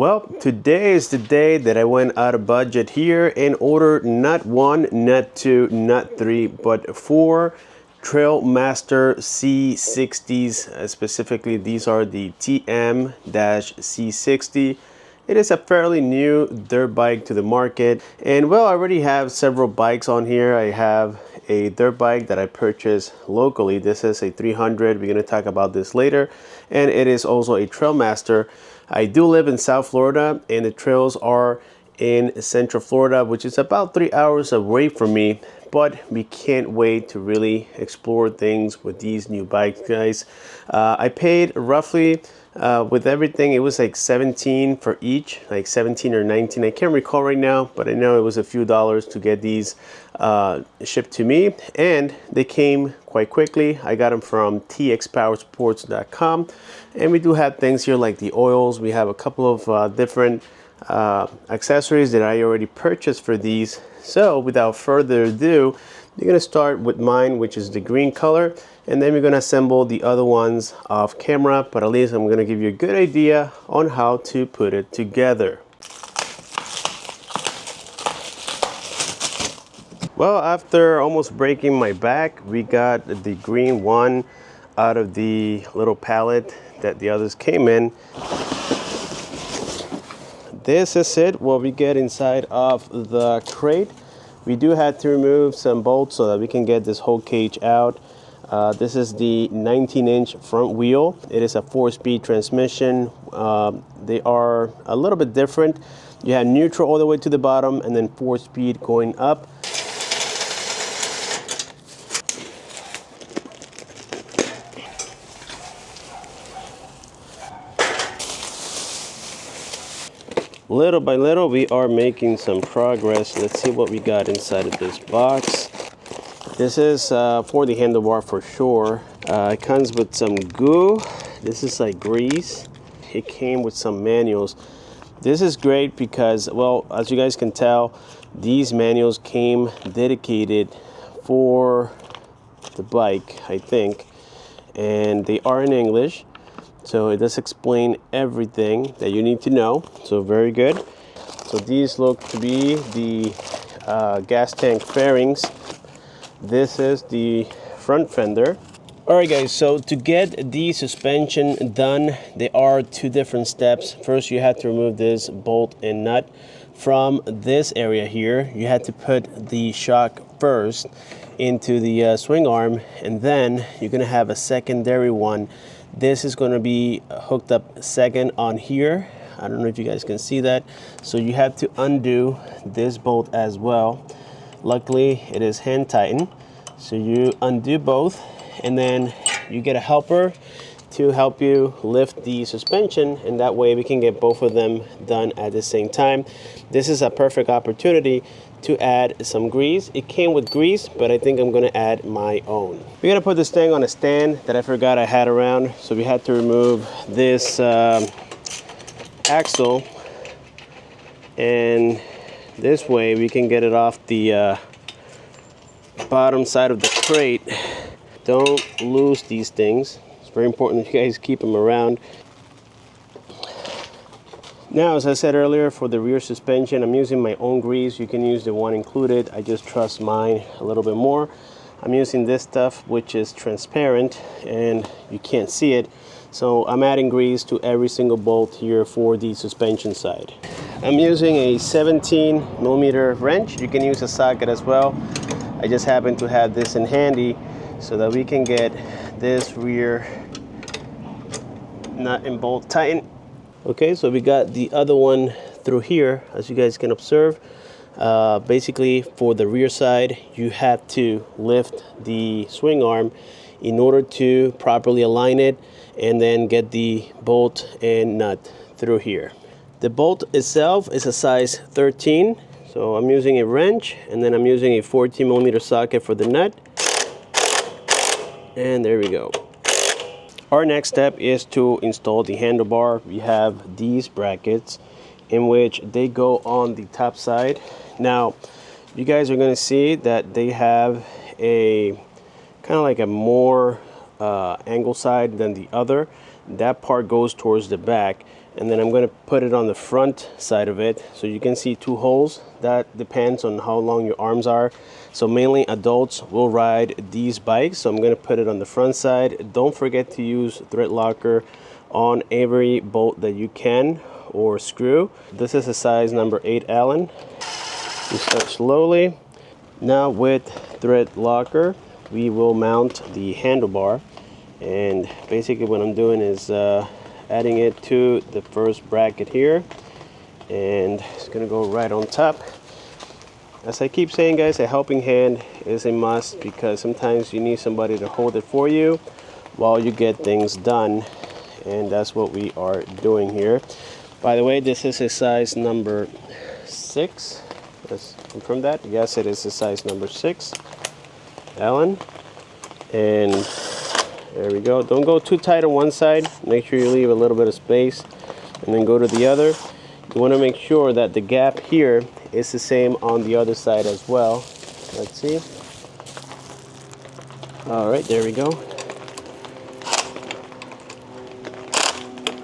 Well, today is the day that I went out of budget here and ordered not one, not two, not three, but four TrailMaster C60s. Specifically, these are the TM-C60. It is a fairly new dirt bike to the market, and well, I already have several bikes on here. I have a dirt bike that I purchased locally. This is a 300. We're going to talk about this later, and it is also a TrailMaster. I do live in South Florida, and the trails are in Central Florida, which is about 3 hours away from me, but we can't wait to really explore things with these new bikes, guys. I paid roughly with everything, it was like 17 for each, like 17 or 19. I can't recall right now, but I know it was a few dollars to get these shipped to me, and they came quite quickly. I got them from txpowersports.com, and we do have things here like the oils. We have a couple of different accessories that I already purchased for these. So without further ado, you're going to start with mine, which is the green color, and then we're going to assemble the other ones off camera, but at least I'm going to give you a good idea on how to put it together. Well, after almost breaking my back, we got the green one out of the little pallet that the others came in. This is it, what we get inside of the crate. We do have to remove some bolts so that we can get this whole cage out. This is the 19-inch front wheel. It is a 4-speed transmission. They are a little bit different. You have neutral all the way to the bottom, and then 4-speed going up. Little by little, we are making some progress. Let's see what we got inside of this box. This is for the handlebar for sure. It comes with some goo. This is like grease. It came with some manuals. This is great because, well, as you guys can tell, these manuals came dedicated for the bike, I think, and they are in English. So it does explain everything that you need to know. So very good. So these look to be the gas tank fairings. This is the front fender. Alright guys, so to get the suspension done, there are two different steps. First, you have to remove this bolt and nut from this area here. You had to put the shock first into the swing arm, and then you're going to have a secondary one. This is going to be hooked up second on here. I don't know if you guys can see that. So you have to undo this bolt as well. Luckily, it is hand tightened. So you undo both, and then you get a helper to help you lift the suspension, and that way we can get both of them done at the same time. This is a perfect opportunity to add some grease. It came with grease, but I think I'm gonna add my own. We're gonna put this thing on a stand that I forgot I had around, so we had to remove this axle, and this way we can get it off the bottom side of the crate. Don't lose these things. It's very important that you guys keep them around. Now, as I said earlier, for the rear suspension, I'm using my own grease. You can use the one included. I just trust mine a little bit more. I'm using this stuff, which is transparent and you can't see it. So I'm adding grease to every single bolt here for the suspension side. I'm using a 17mm wrench. You can use a socket as well. I just happen to have this in handy so that we can get this rear nut and bolt tightened. Okay, so we got the other one through here, as you guys can observe. Basically, for the rear side, you have to lift the swing arm in order to properly align it and then get the bolt and nut through here. The bolt itself is a size 13, so I'm using a wrench, and then I'm using a 14mm socket for the nut. And there we go. Our next step is to install the handlebar. We have these brackets in which they go on the top side. Now, you guys are going to see that they have a kind of like a more angle side than the other. That part goes towards the back. and then I'm going to put it on the front side of it. So you can see 2 holes. That depends on how long your arms are. So mainly adults will ride these bikes, so I'm going to put it on the front side. Don't forget to use thread locker on every bolt that you can, or screw. This is a size number 8 Allen. You start slowly. Now with thread locker, we will mount the handlebar, and basically what I'm doing is adding it to the first bracket here, and it's gonna go right on top. As I keep saying, guys, a helping hand is a must, because sometimes you need somebody to hold it for you while you get things done, and that's what we are doing here. By the way, this is a size number 6. Let's confirm that. Yes, it is a size number 6 Allen. And there we go. Don't go too tight on one side. Make sure you leave a little bit of space, and then go to the other. You want to make sure that the gap here is the same on the other side as well. Let's see. All right, there we go.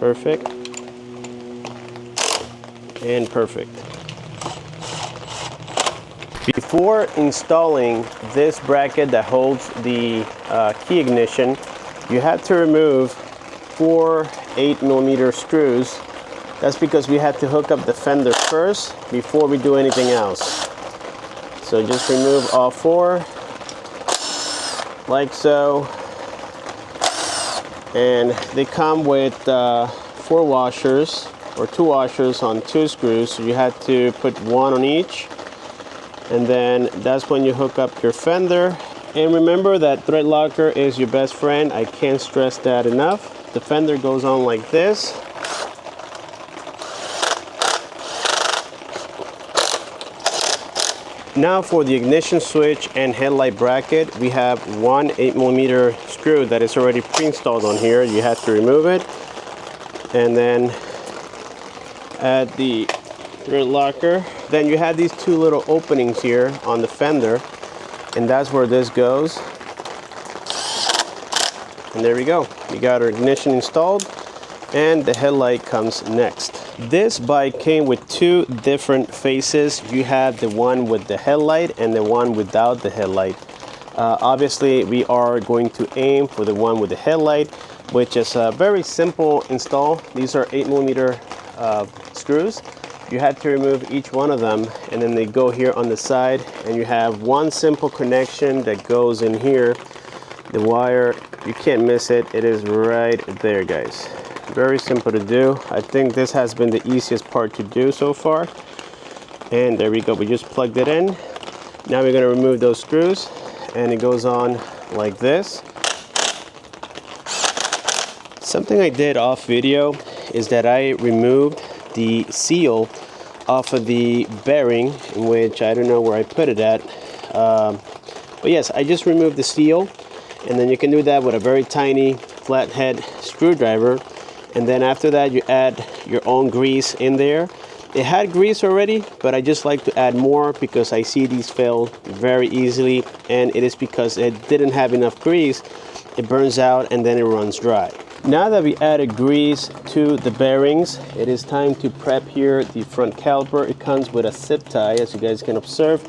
Perfect. And perfect. Before installing this bracket that holds the key ignition, you have to remove 4 8mm screws. That's because we have to hook up the fender first before we do anything else. So just remove all 4, like so. And they come with 4 washers, or 2 washers on 2 screws, so you have to put 1 on each. And then that's when you hook up your fender. And remember that thread locker is your best friend. I can't stress that enough. The fender goes on like this. Now for the ignition switch and headlight bracket, we have 1 8mm screw that is already pre-installed on here. You have to remove it, and then add the thread locker. Then you have these 2 little openings here on the fender, and that's where this goes. And there we go. We got our ignition installed, and the headlight comes next. This bike came with 2 different faces. You have the one with the headlight and the one without the headlight. Obviously, we are going to aim for the one with the headlight, which is a very simple install. These are 8mm screws. You have to remove each one of them, and then they go here on the side, and you have one simple connection that goes in here. The wire, you can't miss it. It is right there, guys. Very simple to do. I think this has been the easiest part to do so far. And there we go. We just plugged it in. Now we're going to remove those screws, and it goes on like this. Something I did off video is that I removed the seal off of the bearing, in which I don't know where I put it at, but yes, I just removed the seal, and then you can do that with a very tiny flathead screwdriver, and then after that you add your own grease in there. It had grease already, but I just like to add more because I see these fail very easily, and it is because it didn't have enough grease. It burns out and then it runs dry. Now that we added grease to the bearings, it is time to prep here the front caliper. It comes with a zip tie, as you guys can observe,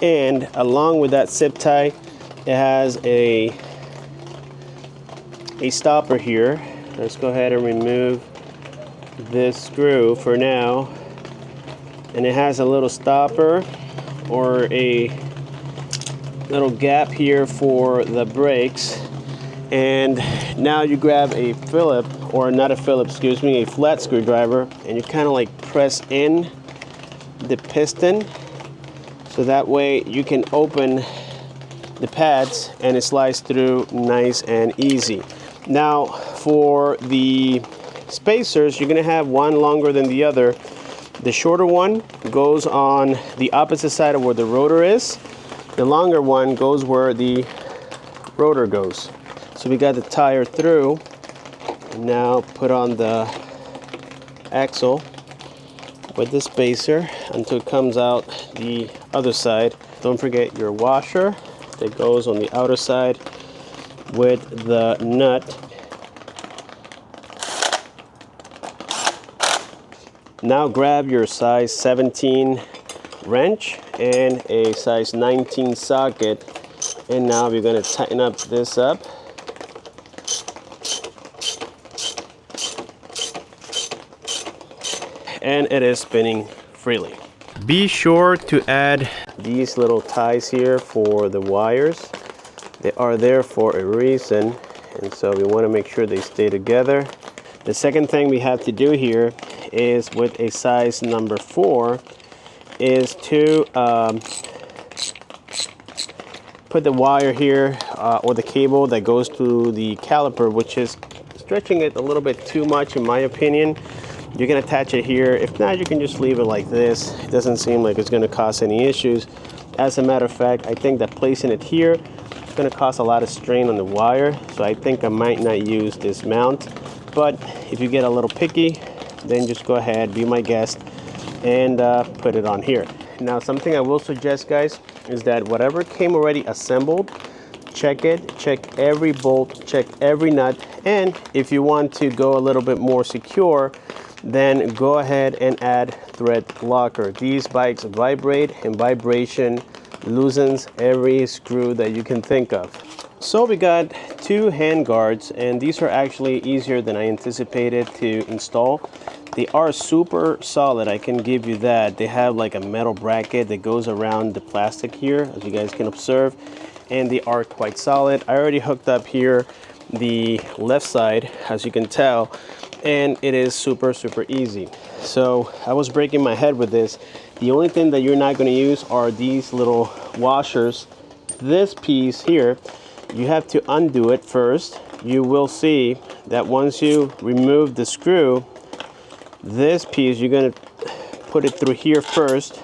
and along with that zip tie, it has a stopper here. Let's go ahead and remove this screw for now, and it has a little stopper or a little gap here for the brakes. And now you grab a Phillips, or not a Phillips, excuse me, a flat screwdriver, and you kind of like press in the piston, so that way you can open the pads and it slides through nice and easy. Now for the spacers, you're gonna have one longer than the other. The shorter one goes on the opposite side of where the rotor is. The longer one goes where the rotor goes. So we got the tire through, and now put on the axle with the spacer until it comes out the other side. Don't forget your washer that goes on the outer side with the nut. Now grab your size 17 wrench and a size 19 socket, and now we're going to tighten up this up. And it is spinning freely. Be sure to add these little ties here for the wires. They are there for a reason, and so we want to make sure they stay together. The second thing we have to do here is, with a size number 4, is to put the wire here or the cable that goes to the caliper, which is stretching it a little bit too much in my opinion. You can attach it here. If not, you can just leave it like this. It doesn't seem like it's going to cause any issues. As a matter of fact, I think that placing it here is going to cause a lot of strain on the wire, so I think I might not use this mount. But if you get a little picky, then just go ahead, be my guest, and put it on here. Now, something I will suggest, guys, is that whatever came already assembled, check it, check every bolt, check every nut, and if you want to go a little bit more secure, then go ahead and add thread locker. These bikes vibrate, and vibration loosens every screw that you can think of. So we got 2 hand guards, and these are actually easier than I anticipated to install. They are super solid, I can give you that. They have like a metal bracket that goes around the plastic here, as you guys can observe, and they are quite solid. I already hooked up here the left side, as you can tell, and it is super easy. So I was breaking my head with this. The only thing that you're not going to use are these little washers. This piece here, you have to undo it first. You will see that once you remove the screw, this piece, you're going to put it through here first,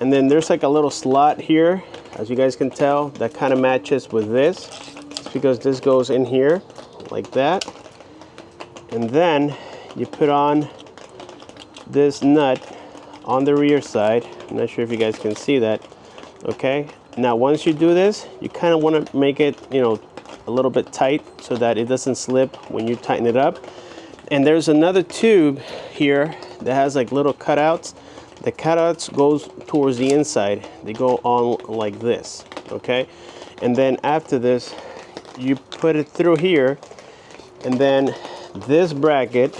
and then there's like a little slot here, as you guys can tell, that kind of matches with this. It's because this goes in here like that, and then you put on this nut on the rear side. I'm not sure if you guys can see that. Okay, now once you do this, you kind of want to make it, you know, a little bit tight so that it doesn't slip when you tighten it up. And there's another tube here that has like little cutouts. The cutouts goes towards the inside. They go on like this, okay? And then after this, you put it through here, and then this bracket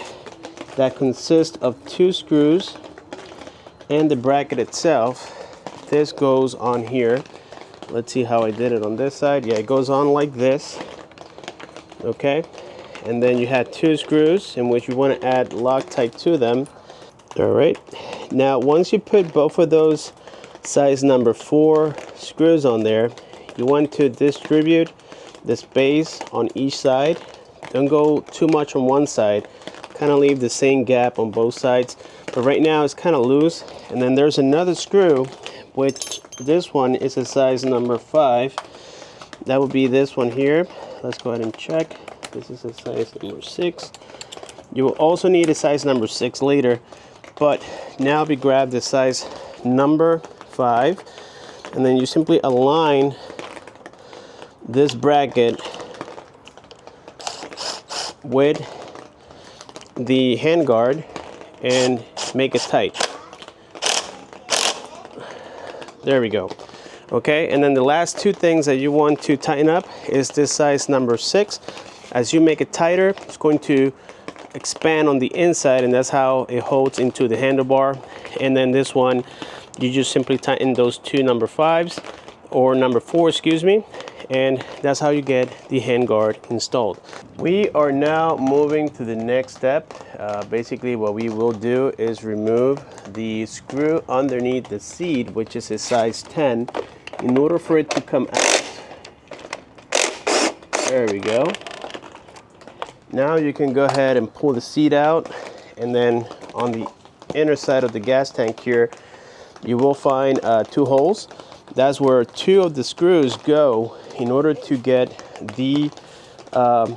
that consists of 2 screws and the bracket itself, this goes on here. Let's see how I did it on this side. Yeah, it goes on like this, okay? And then you had 2 screws in which you want to add Loctite to them. All right, now once you put both of those size number 4 screws on there, you want to distribute the space on each side. Don't go too much on one side, kind of leave the same gap on both sides. But right now it's kind of loose. And then there's another screw, which this one is a size number 5. That would be this one here. Let's go ahead and check. This is a size number 6. You will also need a size number 6 later, but now we grab the size number 5, and then you simply align this bracket with the handguard and make it tight. There we go. Okay, and then the last 2 things that you want to tighten up is this size number 6. As you make it tighter, it's going to expand on the inside, and that's how it holds into the handlebar. And then this one, you just simply tighten those 2 number 5s, or number 4, excuse me, and that's how you get the handguard installed. We are now moving to the next step. Basically what we will do is remove the screw underneath the seat, which is a size 10, in order for it to come out. There we go. Now you can go ahead and pull the seat out, and then on the inner side of the gas tank here, you will find 2 holes. That's where 2 of the screws go in order to get the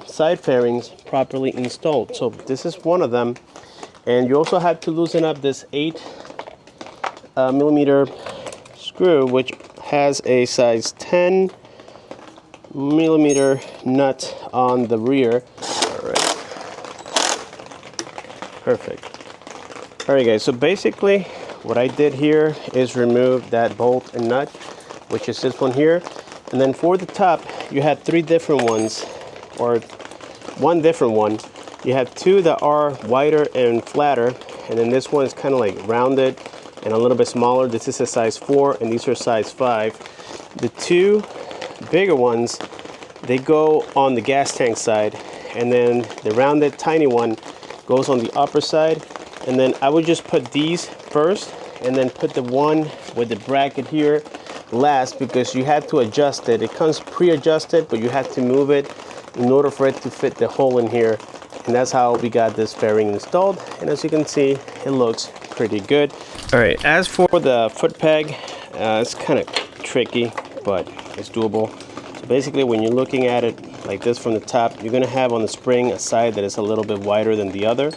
side fairings properly installed. So this is one of them, and you also have to loosen up this 8 millimeter screw, which has a size 10 millimeter nut on the rear. All right, perfect. Alright guys, so basically what I did here is remove that bolt and nut, which is this one here. And then for the top, you had three different ones, or one different one. You have two that are wider and flatter, and then this one is kind of like rounded and a little bit smaller. This is a size 4 and these are size 5. The two bigger ones, they go on the gas tank side, and then the rounded tiny one goes on the upper side. And then I would just put these first and then put the one with the bracket here last, because you had to adjust it. It comes pre-adjusted, but you have to move it in order for it to fit the hole in here. And that's how we got this fairing installed, and as you can see, it looks pretty good. All right, as for the foot peg, it's kind of tricky, but it's doable. So basically, when you're looking at it like this from the top, you're gonna have on the spring a side that is a little bit wider than the other.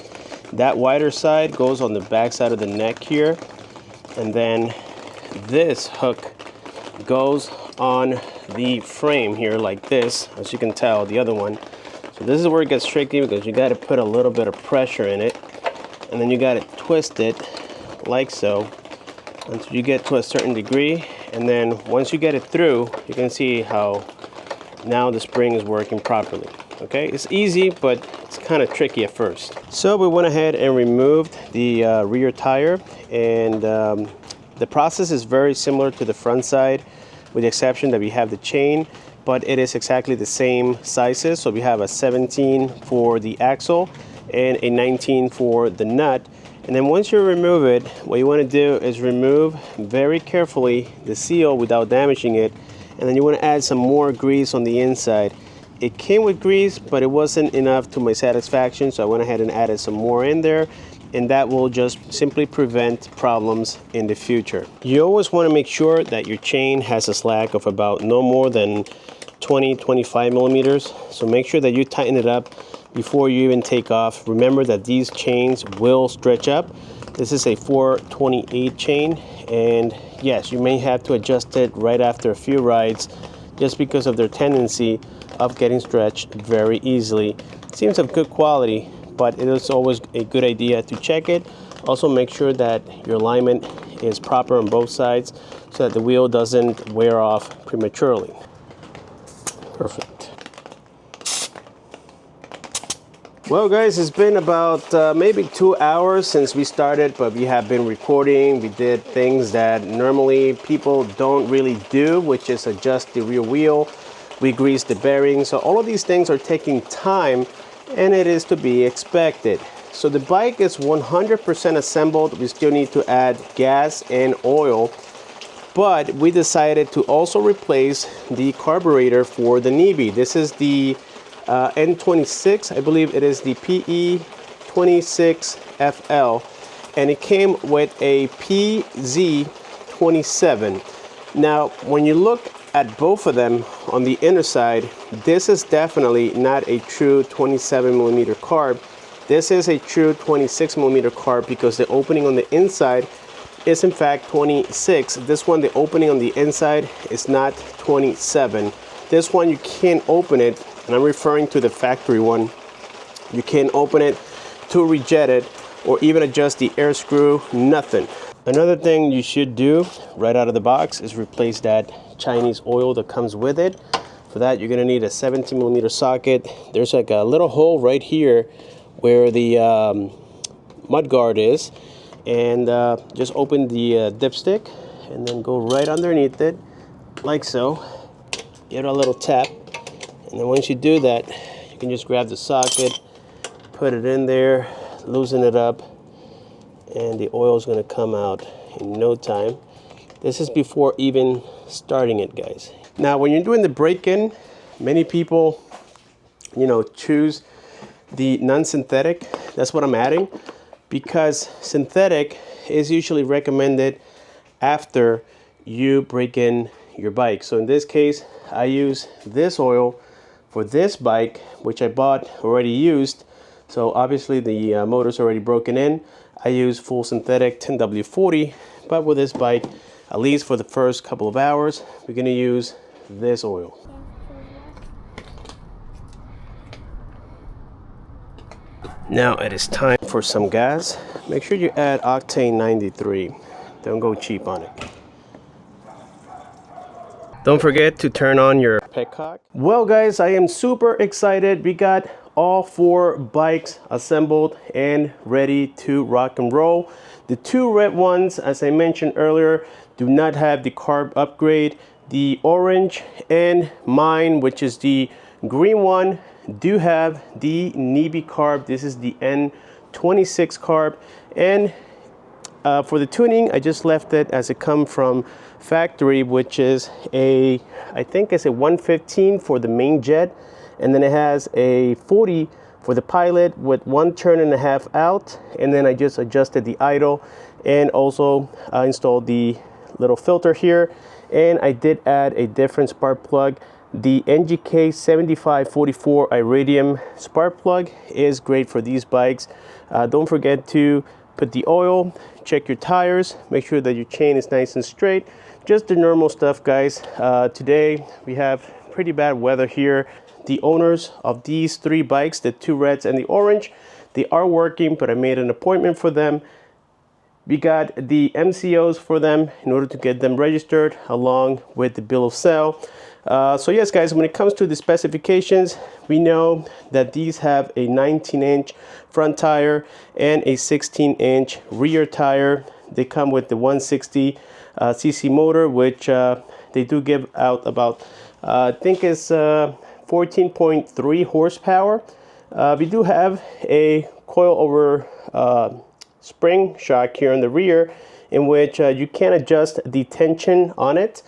That wider side goes on the back side of the neck here, and then this hook goes on the frame here like this, as you can tell, the other one. So this is where it gets tricky, because you got to put a little bit of pressure in it, and then you got to twist it like so until you get to a certain degree. And then once you get it through, you can see how now the spring is working properly. Okay, it's easy, but it's kind of tricky at first. So we went ahead and removed the rear tire, and the process is very similar to the front side, with the exception that we have the chain, but it is exactly the same sizes. So we have a 17 for the axle and a 19 for the nut. And then once you remove it, what you want to do is remove very carefully the seal without damaging it, and then you want to add some more grease on the inside. It came with grease, but it wasn't enough to my satisfaction, so I went ahead and added some more in there, and that will just simply prevent problems in the future. You always want to make sure that your chain has a slack of about no more than 20-25 millimeters. So make sure that you tighten it up before you even take off. Remember that these chains will stretch up. This is a 428 chain, and yes, you may have to adjust it right after a few rides, just because of their tendency of getting stretched very easily. It seems of good quality, but it is always a good idea to check it. Also make sure that your alignment is proper on both sides, so that the wheel doesn't wear off prematurely. Perfect. Well guys, it's been about maybe 2 hours since we started, but we have been recording. We did things that normally people don't really do, which is adjust the rear wheel. We greased the bearings. So all of these things are taking time, and it is to be expected. So the bike is 100% assembled. We still need to add gas and oil, but we decided to also replace the carburetor for the knee. This is the N26, I believe it is the PE26FL, and it came with a PZ27. Now, when you look at both of them on the inner side, this is definitely not a true 27 millimeter carb. This is a true 26 millimeter carb, because the opening on the inside is in fact 26. This one, the opening on the inside is not 27. This one, you can't open it, and I'm referring to the factory one. You can't open it to rejet it or even adjust the air screw, nothing. Another thing you should do right out of the box is replace that Chinese oil that comes with it. For that, you're gonna need a 17 millimeter socket. There's like a little hole right here where the mud guard is, and just open the dipstick and then go right underneath it like so. Give it a little tap, and then once you do that, you can just grab the socket, put it in there, loosen it up, and the oil is going to come out in no time. This is before even starting it, guys. Now, when you're doing the break-in, many people, choose the non-synthetic. That's what I'm adding, because synthetic is usually recommended after you break in your bike. So in this case, I use this oil for this bike, which I bought already used. So obviously the motor's already broken in. I use full synthetic 10W40, but with this bike, at least for the first couple of hours, we're gonna use this oil. Now it is time for some gas. Make sure you add octane 93. Don't go cheap on it. Don't forget to turn on your petcock. Well guys, I am super excited. We got all 4 bikes assembled and ready to rock and roll. The 2 red ones, as I mentioned earlier, do not have the carb upgrade. The orange and mine, which is the green one, do have the Nibi carb. This is the N26 carb, and for the tuning, I just left it as it come from factory, which is I think it's a 115 for the main jet, and then it has a 40 for the pilot with 1.5 turns out, and then I just adjusted the idle and also installed the little filter here, and I did add a different spark plug. The NGK 7544 Iridium spark plug is great for these bikes. Don't forget to put the oil, check your tires, make sure that your chain is nice and straight. Just the normal stuff, guys. Today we have pretty bad weather here. The owners of these 3 bikes, the 2 reds and the orange, they are working, but I made an appointment for them. We got the MCOs for them in order to get them registered along with the bill of sale. So yes guys, when it comes to the specifications, we know that these have a 19-inch front tire and a 16-inch rear tire. They come with the 160 cc motor, which they do give out about I think it's 14.3 horsepower. We do have a coil over spring shock here in the rear, in which you can adjust the tension on it.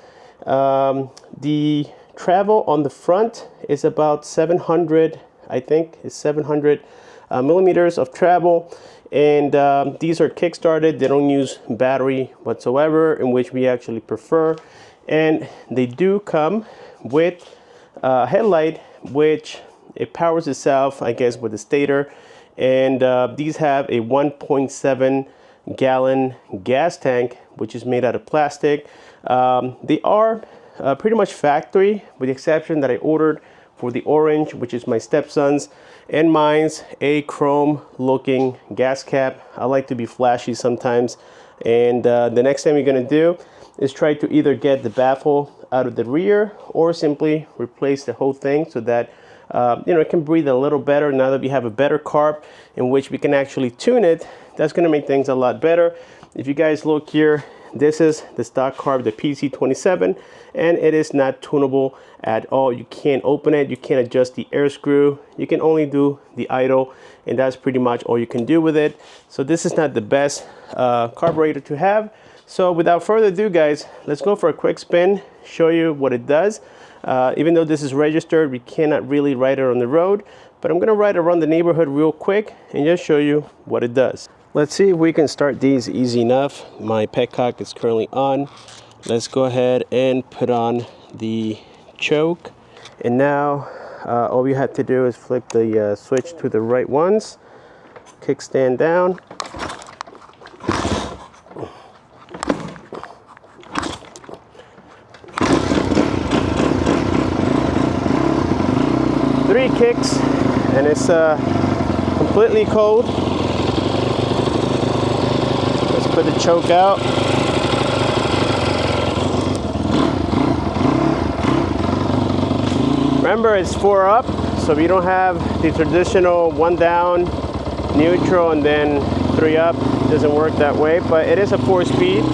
The travel on the front is about 700, I think is 700 millimeters of travel, and these are kick-started. They don't use battery whatsoever, in which we actually prefer, and they do come with a headlight, which it powers itself, I guess, with the stator, and these have a 1.7 gallon gas tank, which is made out of plastic. They are pretty much factory, with the exception that I ordered for the orange, which is my stepson's, and mine's a chrome looking gas cap. I like to be flashy sometimes, and the next thing we're gonna do is try to either get the baffle out of the rear or simply replace the whole thing, so that you know, it can breathe a little better now that we have a better carb in which we can actually tune it. That's going to make things a lot better. If you guys look here, this is the stock carb, the PC27, and it is not tunable at all. You can't open it, you can't adjust the air screw, you can only do the idle, and that's pretty much all you can do with it. So this is not the best carburetor to have. So without further ado guys, let's go for a quick spin, show you what it does. Even though this is registered, we cannot really ride it on the road, but I'm gonna ride around the neighborhood real quick and just show you what it does. Let's see if we can start these easy enough. My petcock is currently on. Let's go ahead and put on the choke. And now all we have to do is flick the switch to the right ones, kickstand down. Three kicks, and it's completely cold. Let's put the choke out. Remember, it's 4 up, so we don't have the traditional 1 down, neutral, and then 3 up. It doesn't work that way, but it is a 4-speed.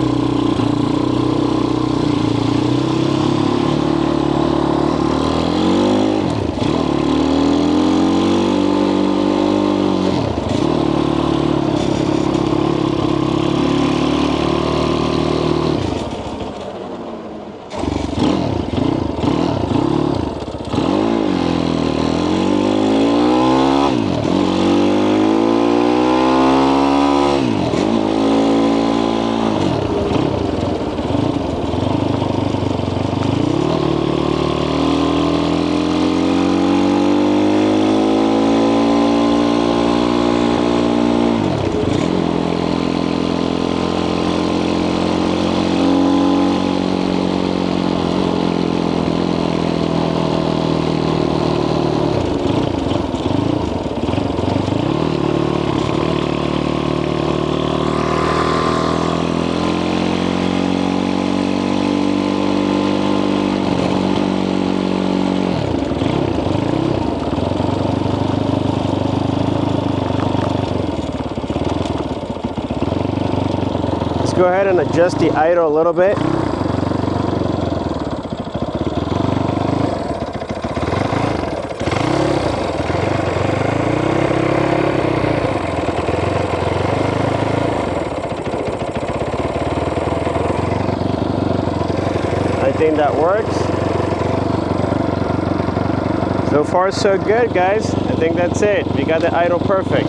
go ahead and adjust the idle a little bit. I think that works. So far so good, guys. I think that's it. We got the idle perfect.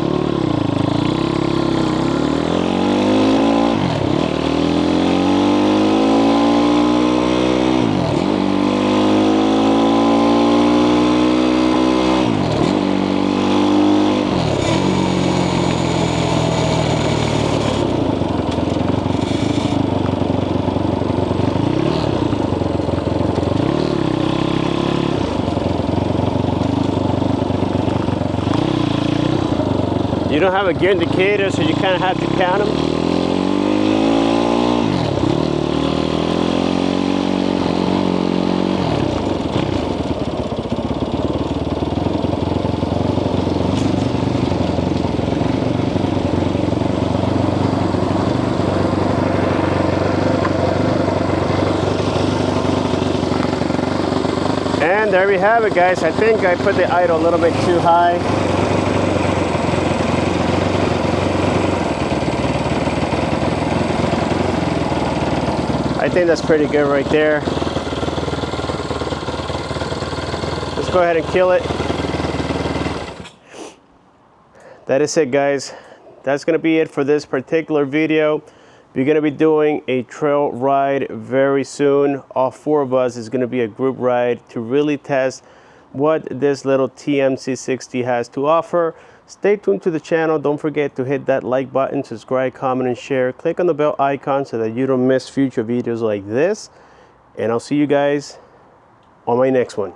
You don't have a gear indicator, so you kind of have to count them. And there we have it, guys. I think I put the idle a little bit too high. I think that's pretty good right there. Let's go ahead and kill it. That is it, guys. That's gonna be it for this particular video. We're gonna be doing a trail ride very soon. All four of us is gonna be a group ride to really test what this little TM-C60 has to offer. Stay tuned to the channel. Don't forget to hit that like button, subscribe, comment, and share. Click on the bell icon so that you don't miss future videos like this. And I'll see you guys on my next one.